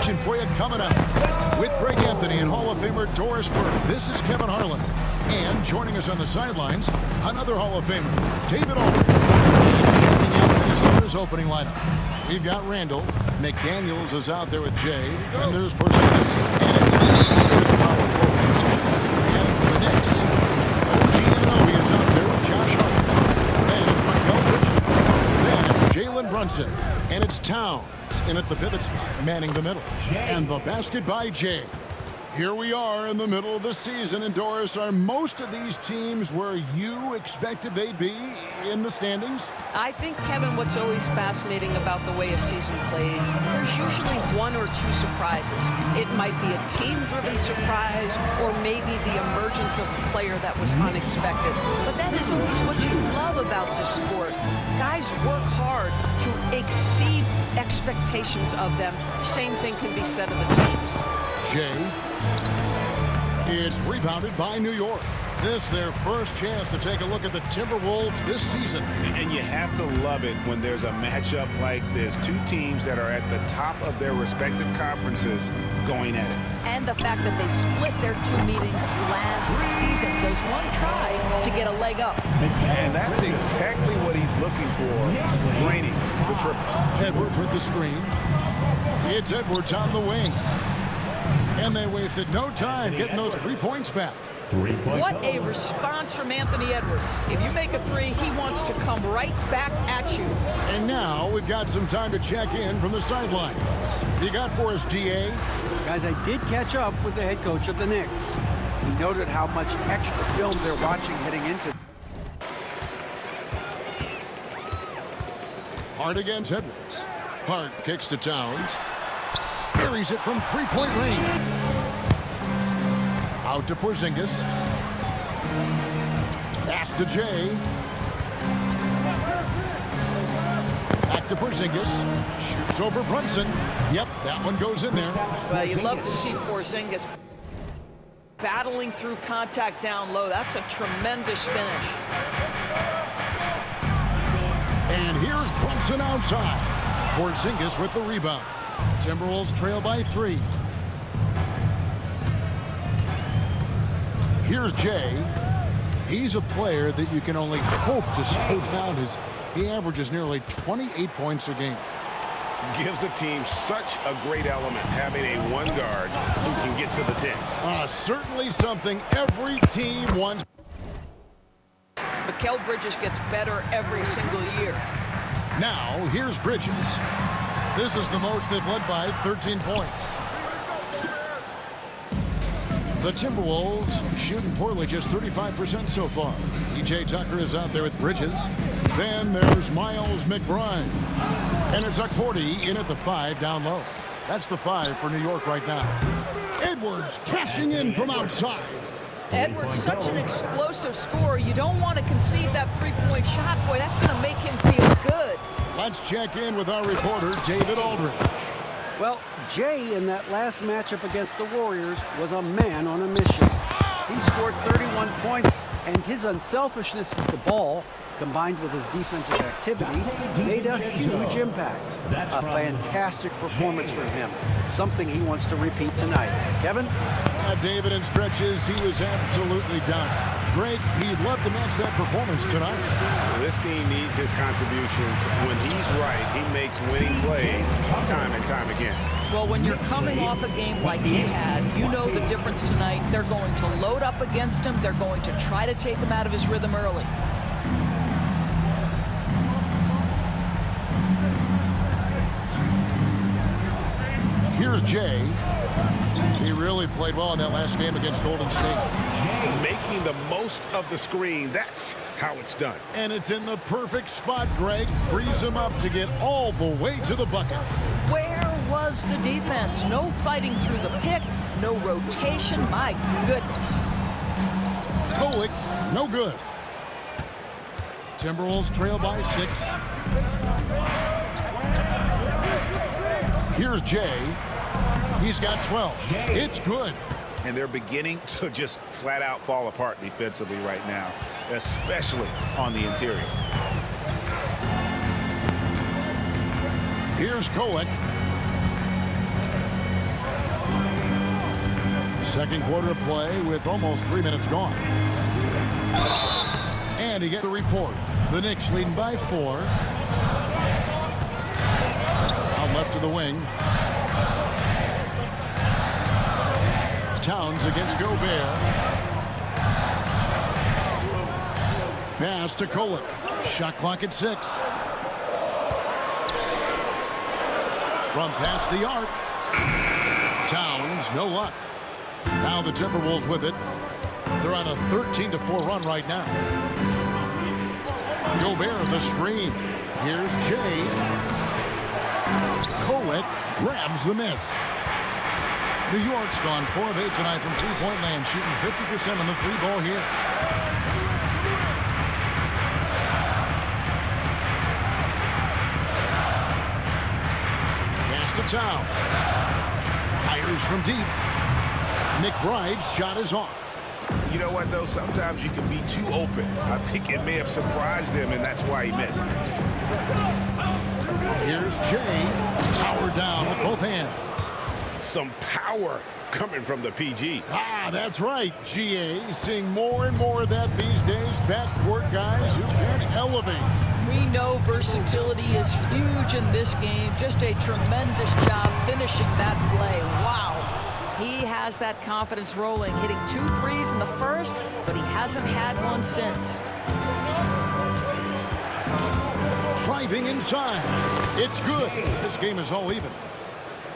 action for you coming up. With Greg Anthony and Hall of Famer Doris Burke, this is Kevin Harlan. And joining us on the sidelines, another Hall of Famer, David Aldridge. And checking out Minnesota's opening lineup. We've got Randall. McDaniels is out there with Jay. And there's Porzingis. And it's East at the power forward position. And for the Knicks, OG is out there with Josh Hart. And it's Mikal Bridges. Then Jalen Brunson. And it's Towns in at the pivot spot, manning the middle. And the basket by Jay. Here we are in the middle of the season, and Doris, are most of these teams where you expected they'd be in the standings? I think, Kevin, what's always fascinating about the way a season plays, there's usually one or two surprises. It might be a team-driven surprise or maybe the emergence of a player that was unexpected. But that is always what you love about this sport. Guys work hard to exceed expectations of them. Same thing can be said of the teams. Jay. It's rebounded by New York. This their first chance to take a look at the Timberwolves this season. And you have to love it when there's a matchup like this. Two teams that are at the top of their respective conferences going at it. And the fact that they split their two meetings last season. Does one try to get a leg up? And that's exactly what he's looking for, draining the triple. Edwards with the screen. It's Edwards on the wing. And they wasted no time getting those 3 points back. What a response from Anthony Edwards. If you make a three, he wants to come right back at you. And now we've got some time to check in from the sidelines. You got for us, GA? Guys, I did catch up with the head coach of the Knicks. He noted how much extra film they're watching heading into. Hart against Edwards. Hart kicks to Towns. Carries it from three-point range. Out to Porzingis. Pass to Jay. Back to Porzingis. Shoots over Brunson. Yep, that one goes in there. Well, you love to see Porzingis battling through contact down low. That's a tremendous finish. And here's Brunson outside. Porzingis with the rebound. Timberwolves trail by 3. Here's Jay. He's a player that you can only hope to slow down as he averages nearly 28 points a game. Gives the team such a great element having a one guard who can get to the 10. Certainly something every team wants. Mikal Bridges gets better every single year. Now, here's Bridges. This is the most they've led by 13 points. The Timberwolves shooting poorly, just 35% so far. E.J. Tucker is out there with Bridges. Then there's Miles McBride. And it's Okporti in at the 5 down low. That's the 5 for New York right now. Edwards cashing in from outside. Edwards, such an explosive scorer. You don't want to concede that three-point shot. Boy, that's going to make him feel good. Let's check in with our reporter, David Aldridge. Well, Jay in that last matchup against the Warriors was a man on a mission. He scored 31 points, and his unselfishness with the ball, combined with his defensive activity, made a huge impact. A fantastic performance from him, something he wants to repeat tonight. Kevin? David, in stretches, he was absolutely done. Greg, he'd love to match that performance tonight. This team needs his contributions. When he's right, he makes winning plays time and time again. Well, when you're coming off a game like he had, you know the difference tonight. They're going to load up against him. They're going to try to take him out of his rhythm early. Here's Jay. He really played well in that last game against Golden State. Making the most of the screen, that's how it's done. And it's in the perfect spot, Greg. Frees him up to get all the way to the bucket. Where was the defense? No fighting through the pick, no rotation. My goodness. Kolek, no good. Timberwolves trail by 6. Here's Jay. He's got 12. It's good. And they're beginning to just flat out fall apart defensively right now, especially on the interior. Here's Kolek. Second quarter of play with almost 3 minutes gone. And he gets the report. The Knicks leading by 4. Out left to the wing. Towns against Gobert. Pass to Kolek. Shot clock at 6. From past the arc. Towns, no luck. Now the Timberwolves with it. They're on a 13-4 run right now. Gobert the screen. Here's Jay. Kolek grabs the miss. New York's gone 4 of 8 tonight from three-point land, shooting 50% on the three ball here. Pass to Towns. Fires from deep. McBride's shot is off. You know what, though? Sometimes you can be too open. I think it may have surprised him, and that's why he missed. Here's Jay. Power down with both hands. Some power coming from the PG. Ah, that's right, GA. Seeing more and more of that these days. Backcourt guys who can elevate. We know versatility is huge in this game. Just a tremendous job finishing that play. Wow. He has that confidence rolling, hitting 2 threes in the first, but he hasn't had one since. Driving inside. It's good. This game is all even.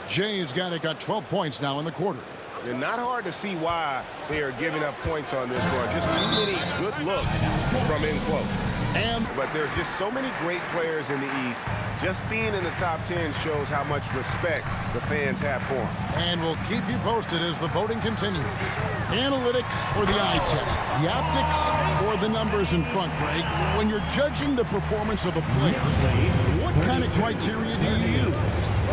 Jay's got 12 points now in the quarter. And not hard to see why they are giving up points on this run. Just too many good looks from in close. But there are just so many great players in the East. Just being in the top 10 shows how much respect the fans have for him. And we'll keep you posted as the voting continues. Analytics or the eye test? The optics or the numbers in front, Greg? When you're judging the performance of a player, what kind of criteria do you use?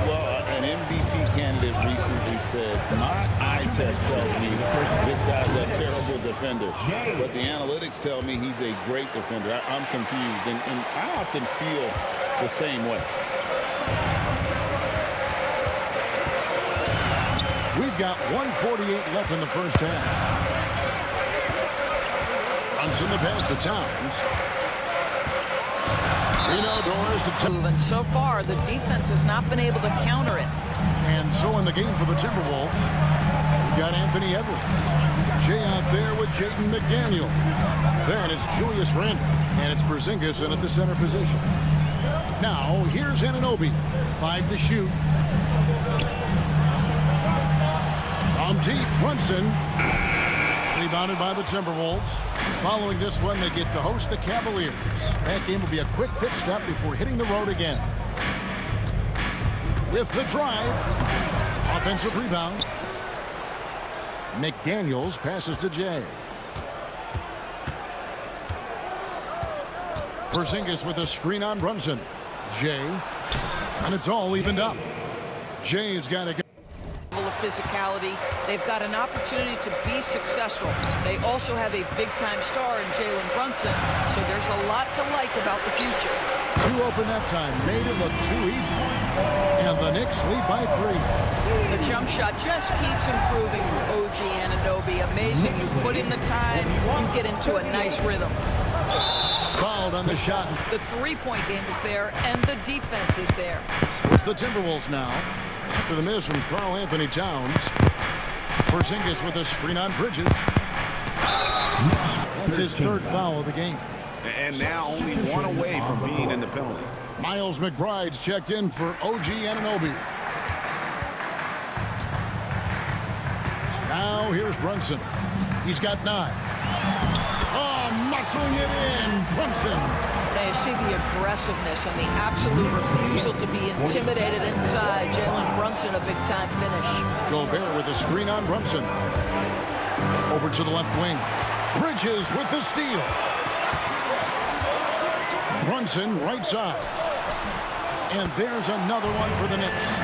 Well, an MVP candidate recently said, my eye test tells me this guy's a terrible defender, but the analytics tell me he's a great defender. I'm confused, and I often feel the same way. We've got 1:48 left in the first half. Runs in the pass to Towns. And so far, the defense has not been able to counter it. And so in the game for the Timberwolves, we've got Anthony Edwards. Jay out there with Jaden McDaniel. Then it's Julius Randle. And it's Porzingis in at the center position. Now, here's Anunoby. 5 to shoot. From deep, Brunson. Rebounded by the Timberwolves. Following this one, they get to host the Cavaliers. That game will be a quick pit stop before hitting the road again. With the drive. Offensive rebound. McDaniels passes to Jay. Porzingis with a screen on Brunson. Jay. And it's all evened up. Jay's got to go. Of physicality, they've got an opportunity to be successful. They also have a big-time star in Jalen Brunson, so there's a lot to like about the future. Too open that time, made it look too easy. And the Knicks lead by 3. The jump shot just keeps improving for OG Anunoby. Amazing. You put in the time, you get into a nice rhythm. Fouled on the shot. The three-point game is there, and the defense is there. So it's the Timberwolves now. After the miss from Karl Anthony Towns. Porzingis with a screen on Bridges. That's his 3rd foul of the game. And now only 1 away from being in the penalty. Miles McBride's checked in for OG Anunoby. Now here's Brunson. He's got 9. Oh, muscling it in. Brunson. They see the aggressiveness and the absolute refusal to be intimidated inside. Jalen Brunson, a big-time finish. Gobert with a screen on Brunson. Over to the left wing. Bridges with the steal. Brunson right side. And there's another one for the Knicks.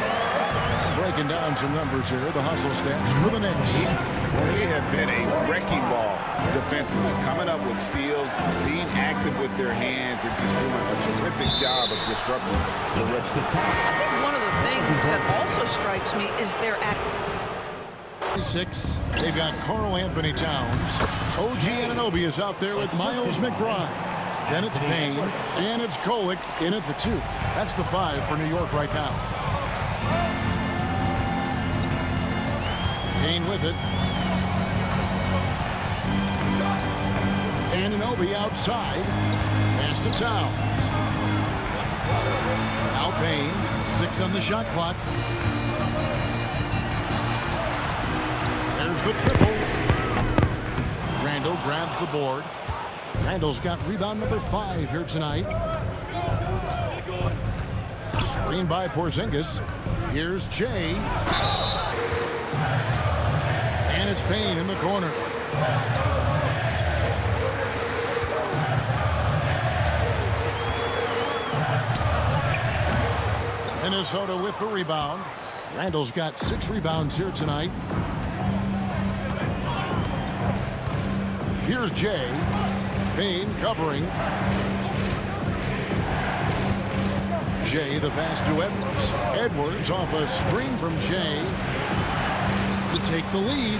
Breaking down some numbers here. The hustle stats for the Knicks. They have been a wrecking ball defensively, coming up with steals, being active with their hands, and just doing a terrific job of disrupting the rest of the pass. One of the things that also strikes me is their 6. They've got Karl Anthony Towns. OG Anunoby is out there with Miles McBride. Then it's Payne, and it's Kolek in at the 2. That's the 5 for New York right now. Payne with it. Anunoby outside. Pass to Towns. Now Payne. 6 on the shot clock. There's the triple. Randall grabs the board. Randall's got rebound number 5 here tonight. Screen by Porzingis. Here's Jay. And it's Payne in the corner. Minnesota with the rebound. Randall's got 6 rebounds here tonight. Here's Jay. Payne covering. Jay the pass to Edwards. Edwards off a screen from Jay to take the lead.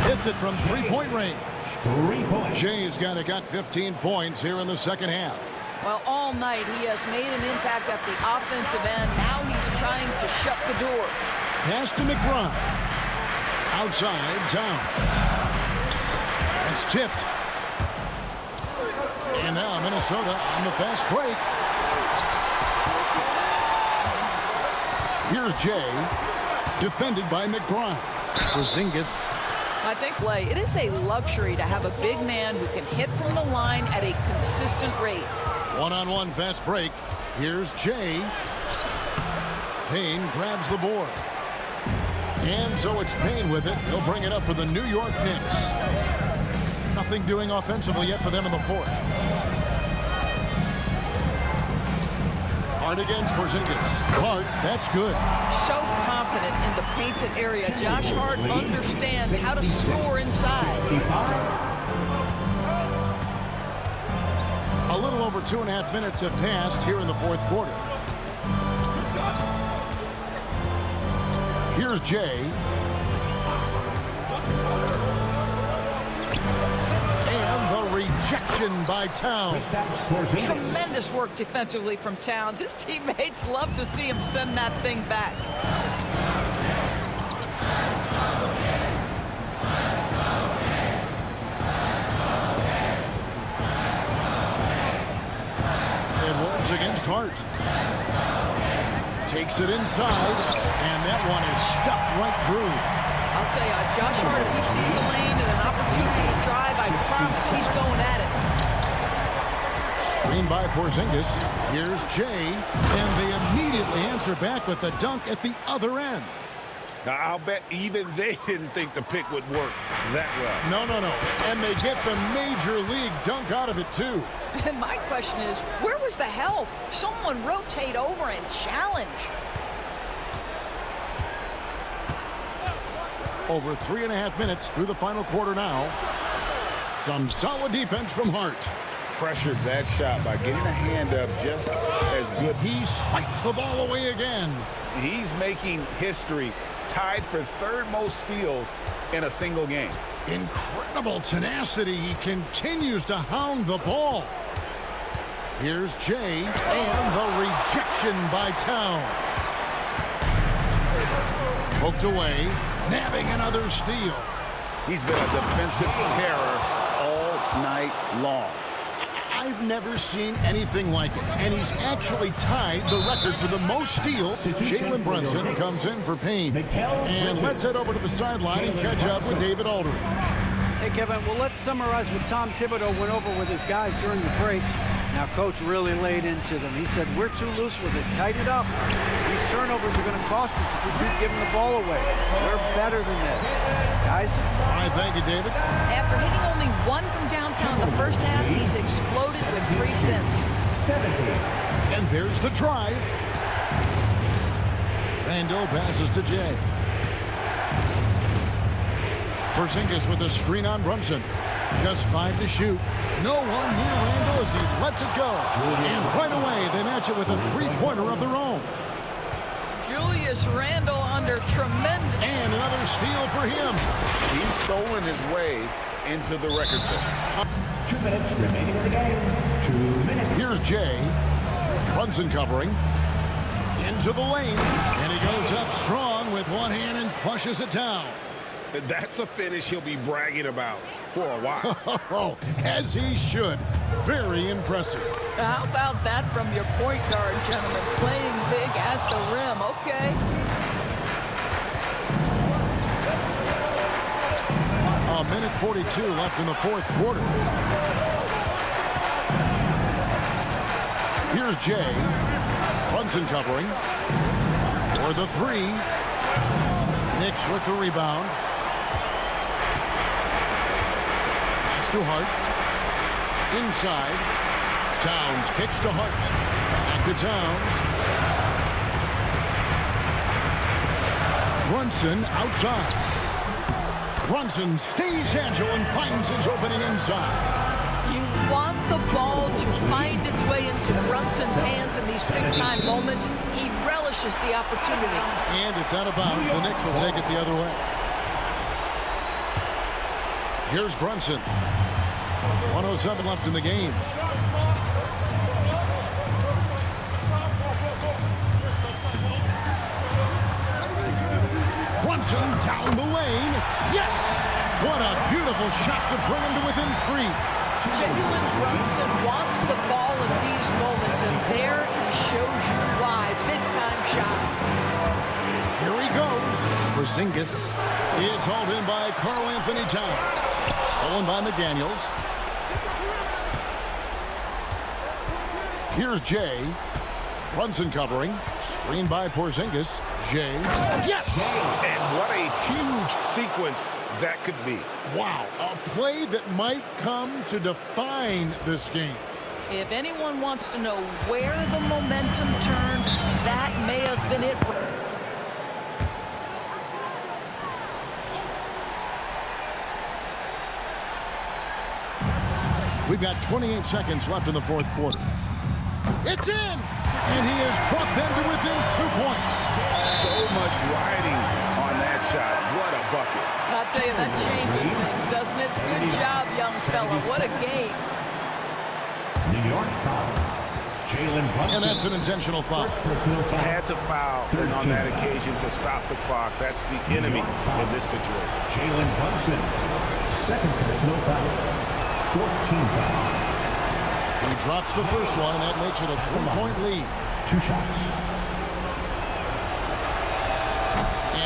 Hits it from 3-point range. 3 points. Jay's got 15 points here in the second half. Well, all night he has made an impact at the offensive end. Now he's trying to shut the door. Pass to McBride. Outside, Towns. It's tipped. And now Minnesota on the fast break. Here's Jay. Defended by McBride. Porzingis. I think it is a luxury to have a big man who can hit from the line at a consistent rate. One-on-one fast break. Here's Jay. Payne grabs the board. And so it's Payne with it. He'll bring it up for the New York Knicks. Nothing doing offensively yet for them in the 4th. Hart against Porzingis. Hart, that's good. So confident in the painted area. Josh Hart understands how to score inside. A little over 2.5 minutes have passed here in the 4th quarter. Here's Jay. And the rejection by Towns. Tremendous work defensively from Towns. His teammates love to see him send that thing back. Edwards against Hart. Takes it inside, and that one is stuffed right through. I'll tell you, Josh Hart, if he sees a lane and an opportunity to drive, I promise he's going at it. Screen by Porzingis. Here's Jay, and they immediately answer back with the dunk at the other end. Now, I'll bet even they didn't think the pick would work that well. No. And they get the major league dunk out of it, too. And my question is, where was the help? Someone rotate over and challenge. Over 3.5 minutes through the final quarter now. Some solid defense from Hart. Pressured that shot by getting a hand up just as good. He swipes the ball away again. He's making history, tied for 3rd most steals in a single game. Incredible tenacity. He continues to hound the ball. Here's Jay, and the rejection by Towns. Poked away, nabbing another steal. He's been a defensive terror all night long. I've never seen anything like it, and he's actually tied the record for the most steals. Jalen Brunson comes in for Payne. And let's head over to the sideline and catch up with David Aldridge. Hey, Kevin, well, let's summarize what Tom Thibodeau went over with his guys during the break. Now, Coach really laid into them. He said, we're too loose with it. Tighten it up. These turnovers are going to cost us if we keep giving the ball away. We're better than this. Guys? All right, thank you, David. After hitting only 1 from downtown the first half, he's exploded with 3 since. And there's the drive. Randall passes to Jay. Porzingis with a screen on Brunson. Just 5 to shoot. No one near Randall as he lets it go. And right away, they match it with a 3-pointer of their own. Julius Randle under tremendous... And another Another steal for him. He's stolen his way into the record book. 2 minutes remaining in the game. 2 minutes. Here's Jay. Brunson covering. Into the lane. And he goes up strong with one hand and flushes it down. That's a finish he'll be bragging about for a while. As he should. Very impressive. How about that from your point guard, gentlemen? Playing big at the rim, okay? A minute 42 left in the fourth quarter. Here's Jay. Brunson covering. For the three. Knicks with the rebound. Pass to Hart. Inside. Towns kicks to Hart. Back to Towns. Brunson outside. Brunson stays agile and finds his opening inside. You want the ball to find its way into Brunson's hands in these big-time moments. He relishes the opportunity. And it's out of bounds. The Knicks will take it the other way. Here's Brunson. 1:07 left in the game. Brunson down the lane. Yes! What a beautiful shot to bring him to within three. Jalen Brunson wants the ball in these moments, and there he shows you why. Big-time shot. Here he goes. Porzingis is hauled in by Karl Anthony Towns. Stolen by McDaniels. Here's Jay. Brunson covering. Screened by Porzingis. Jay. Yes! And what a huge sequence that could be. Wow. A play that might come to define this game. If anyone wants to know where the momentum turned, that may have been it. We've got 28 seconds left in the fourth quarter. It's in! And he has brought them to within 2 points. So much riding on that shot. What a bucket. I'll tell you, that changes things, doesn't it? Good job, young fella. What a game. New York foul. Jalen Brunson. And that's an intentional foul. Had to foul on that occasion to stop the clock. That's the enemy in this situation. Jalen Brunson. Second personal foul. Fourth team foul. He drops the first one, and that makes it a 3-point lead. 2 shots.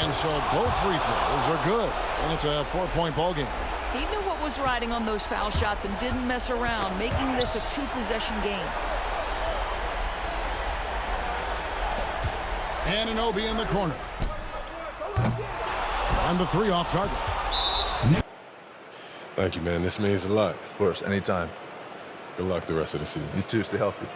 And so both free throws are good, and it's a 4-point ball game. He knew what was riding on those foul shots and didn't mess around, making this a 2-possession game. Anunoby in the corner. On the 3 off target. Thank you, man. This means a lot. Of course, anytime. Good luck the rest of the season. You too. Stay healthy.